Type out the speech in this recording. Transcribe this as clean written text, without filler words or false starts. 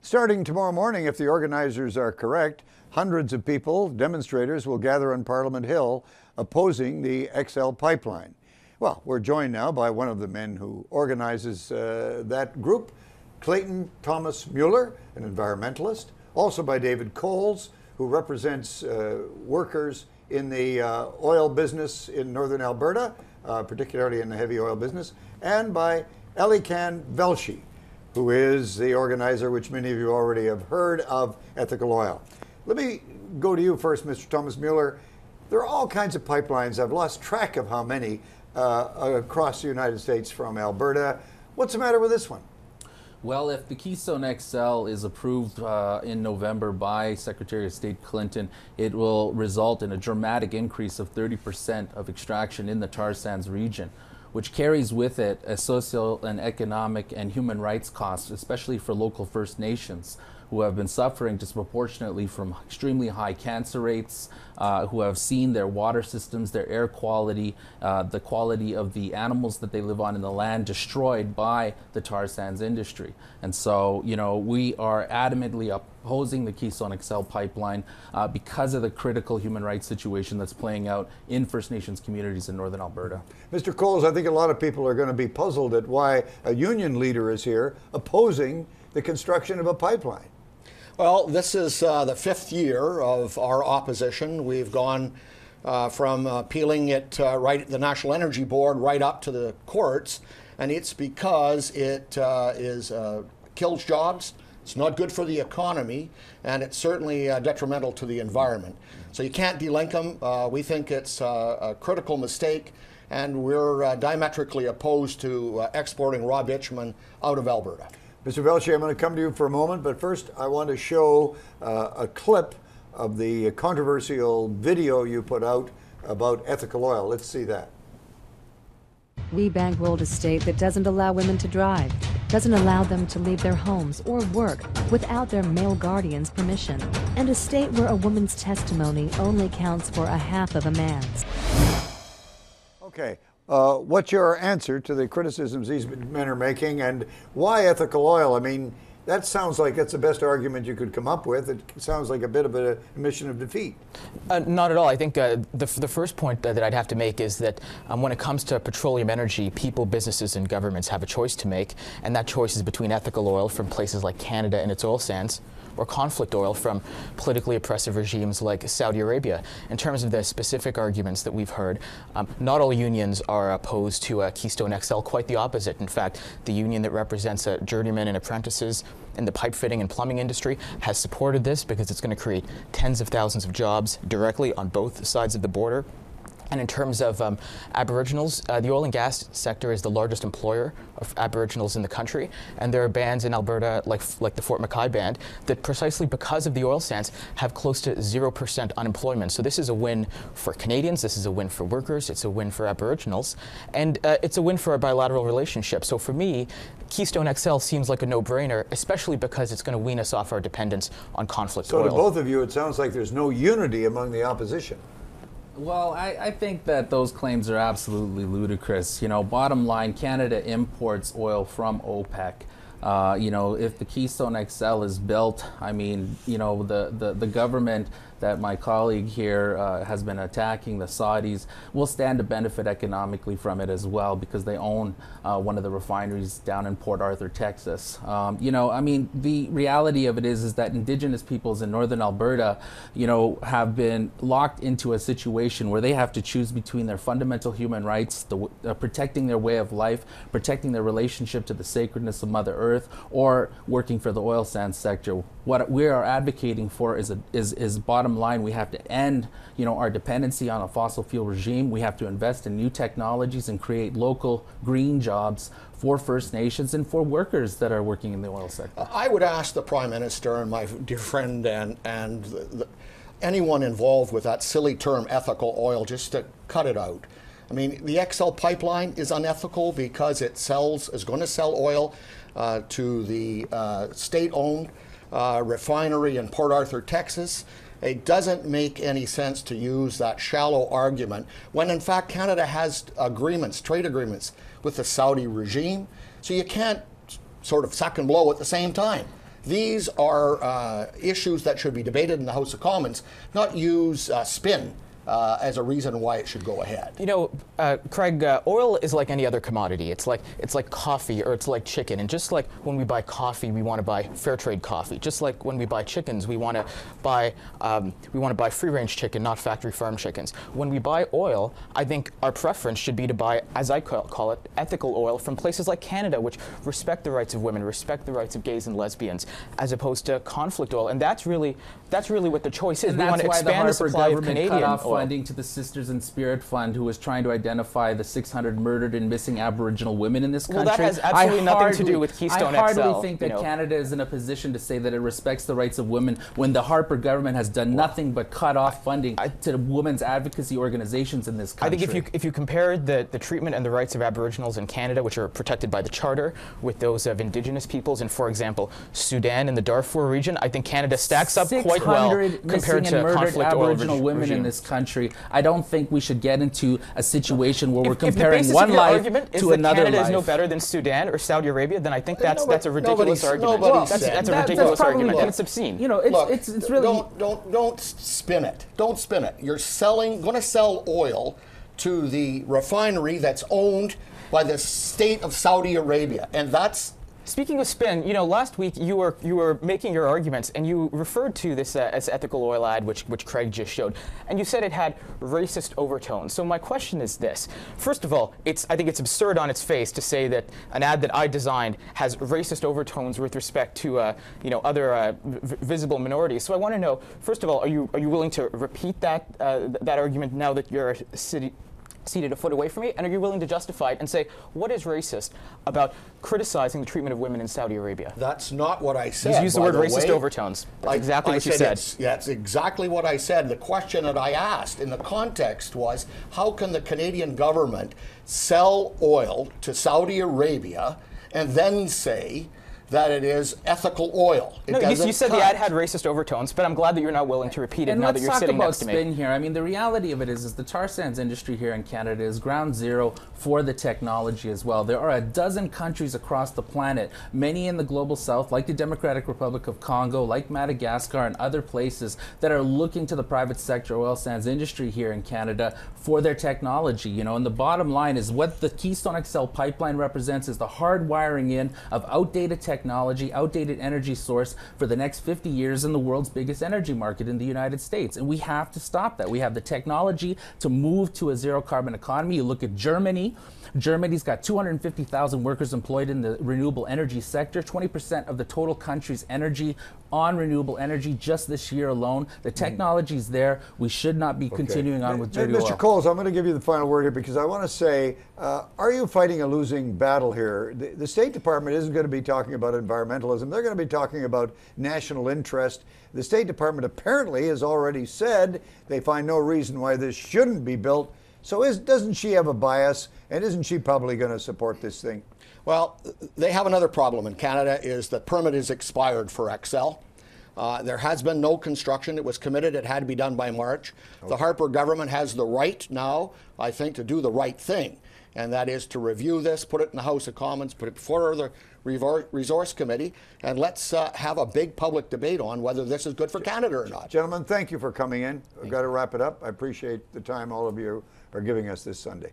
Starting tomorrow morning, if the organizers are correct, hundreds of people, demonstrators, will gather on Parliament Hill opposing the XL pipeline. Well, we're joined now by one of the men who organizes that group, Clayton Thomas Mueller, an environmentalist, also by David Coles, who represents workers in the oil business in northern Alberta, particularly in the heavy oil business, and by Elican Velshi, who is the organizer, which many of you already have heard of, Ethical Oil. Let me go to you first, Mr. Thomas Mueller. There are all kinds of pipelines. I've lost track of how many across the United States from Alberta. What's the matter with this one? Well, if the Keystone XL is approved in November by Secretary of State Clinton, it will result in a dramatic increase of 30% of extraction in the tar sands region, which carries with it a social and economic and human rights costs, especially for local First Nations, who have been suffering disproportionately from extremely high cancer rates, who have seen their water systems, their air quality, the quality of the animals that they live on in the land destroyed by the tar sands industry. And so, you know, we are adamantly opposing the Keystone XL pipeline because of the critical human rights situation that's playing out in First Nations communities in northern Alberta. Mr. Coles, I think a lot of people are going to be puzzled at why a union leader is here opposing the construction of a pipeline. Well, this is the fifth year of our opposition. We've gone from appealing it right at the National Energy Board right up to the courts, and it's because it kills jobs, it's not good for the economy, and it's certainly detrimental to the environment. So you can't delink them. We think it's a critical mistake, and we're diametrically opposed to exporting raw bitumen out of Alberta. Mr. Velshi, I'm going to come to you for a moment, but first I want to show a clip of the controversial video you put out about ethical oil. Let's see that. We bankrolled a state that doesn't allow women to drive, doesn't allow them to leave their homes or work without their male guardian's permission, and a state where a woman's testimony only counts for a half of a man's. Okay. What's your answer to the criticisms these men are making, and why ethical oil? I mean, that sounds like it's the best argument you could come up with. It sounds like a bit of an admission of defeat. Not at all. I think the first point that I'd have to make is that when it comes to petroleum energy, people, businesses, and governments have a choice to make, and that choice is between ethical oil from places like Canada and its oil sands, or conflict oil from politically oppressive regimes like Saudi Arabia. In terms of the specific arguments that we've heard, not all unions are opposed to Keystone XL, quite the opposite. In fact, the union that represents journeymen and apprentices in the pipe fitting and plumbing industry has supported this because it's going to create tens of thousands of jobs directly on both sides of the border. And in terms of Aboriginals, the oil and gas sector is the largest employer of Aboriginals in the country, and there are bands in Alberta, like the Fort McKay band, that precisely because of the oil sands have close to 0% unemployment. So this is a win for Canadians, this is a win for workers, it's a win for Aboriginals, and it's a win for our bilateral relationship. So for me, Keystone XL seems like a no-brainer, especially because it's going to wean us off our dependence on conflict oil. So to both of you, it sounds like there's no unity among the opposition. Well, I think that those claims are absolutely ludicrous. You know, bottom line, Canada imports oil from OPEC. You know, if the Keystone XL is built, I mean, you know, the government that my colleague here has been attacking, the Saudis, will stand to benefit economically from it as well because they own one of the refineries down in Port Arthur, Texas. You know, I mean, the reality of it is that Indigenous peoples in northern Alberta, you know, have been locked into a situation where they have to choose between their fundamental human rights, protecting their way of life, protecting their relationship to the sacredness of Mother Earth, or working for the oil sands sector. What we are advocating for is bottom line, we have to end, you know, our dependency on a fossil fuel regime. We have to invest in new technologies and create local green jobs for First Nations and for workers that are working in the oil sector. I would ask the Prime Minister and my dear friend and anyone involved with that silly term ethical oil just to cut it out. I mean, the XL pipeline is unethical because it is going to sell oil to the state-owned refinery in Port Arthur, Texas. It doesn't make any sense to use that shallow argument when in fact Canada has agreements, trade agreements with the Saudi regime. So you can't sort of suck and blow at the same time. These are issues that should be debated in the House of Commons, not use spin as a reason why it should go ahead. You know, Craig, oil is like any other commodity. It's like coffee, or it's like chicken. And just like when we buy coffee, we want to buy fair trade coffee. Just like when we buy chickens, we want to buy free range chicken, not factory farm chickens. When we buy oil, I think our preference should be to buy, as I call it, ethical oil from places like Canada, which respect the rights of women, respect the rights of gays and lesbians, as opposed to conflict oil. And that's really what the choice is. And we want to expand the supply of Canadian oil. Funding to the Sisters in Spirit Fund, who was trying to identify the 600 murdered and missing Aboriginal women in this country. Well, that has absolutely nothing to do with Keystone XL. I hardly think that Canada is in a position to say that it respects the rights of women when the Harper government has done nothing but cut off funding to the women's advocacy organizations in this country. I think if you compare the treatment and the rights of Aboriginals in Canada, which are protected by the Charter, with those of Indigenous peoples in, for example, Sudan and the Darfur region, I think Canada stacks up quite well compared to conflict Aboriginal women regime. in this country. I don't think we should get into a situation where we're comparing one life to another Canada life. is no better than Sudan or Saudi Arabia, then I think that's a ridiculous argument. That's a ridiculous that's argument, and it's obscene. You know, it's really don't spin it. Don't spin it. You're going to sell oil to the refinery that's owned by the state of Saudi Arabia, and that's. Speaking of spin, you know, last week you were making your arguments, and you referred to this as ethical oil ad, which Craig just showed, and you said it had racist overtones. So my question is this: first of all, I think it's absurd on its face to say that an ad that I designed has racist overtones with respect to other visible minorities. So I want to know, first of all, are you willing to repeat that argument now that you're seated a foot away from me, and are you willing to justify it and say what is racist about criticizing the treatment of women in Saudi Arabia? That's not what I said. You used the word racist overtones. That's exactly what you said. That's exactly what I said. The question that I asked in the context was, how can the Canadian government sell oil to Saudi Arabia and then say that it is ethical oil? You said the ad had racist overtones, but I'm glad that you're not willing to repeat it now that you're sitting next to me. Let's talk about spin here. I mean, the reality of it is the tar sands industry here in Canada is ground zero for the technology as well. There are a dozen countries across the planet, many in the global south, like the Democratic Republic of Congo, like Madagascar and other places, that are looking to the private sector oil sands industry here in Canada for their technology. You know, and the bottom line is what the Keystone XL pipeline represents is the hard wiring in of outdated technology, outdated energy source for the next 50 years in the world's biggest energy market in the United States. And we have to stop that. We have the technology to move to a zero carbon economy. You look at Germany. Germany's got 250,000 workers employed in the renewable energy sector, 20% of the total country's energy on renewable energy just this year alone. The technology's there. We should not be continuing on with dirty oil. Mr. Coles, I'm going to give you the final word here because I want to say, are you fighting a losing battle here? The State Department isn't going to be talking about environmentalism. They're going to be talking about national interest. The State Department apparently has already said they find no reason why this shouldn't be built. So doesn't she have a bias, and isn't she probably going to support this thing? Well, they have another problem in Canada is the permit is expired for XL. There has been no construction. It was committed. It had to be done by March. Okay. The Harper government has the right now, I think, to do the right thing, and that is to review this, put it in the House of Commons, put it before the Resource Committee, and let's have a big public debate on whether this is good for Canada or not. Gentlemen, thank you for coming in. We've got to wrap it up. I appreciate the time all of you are giving us this Sunday.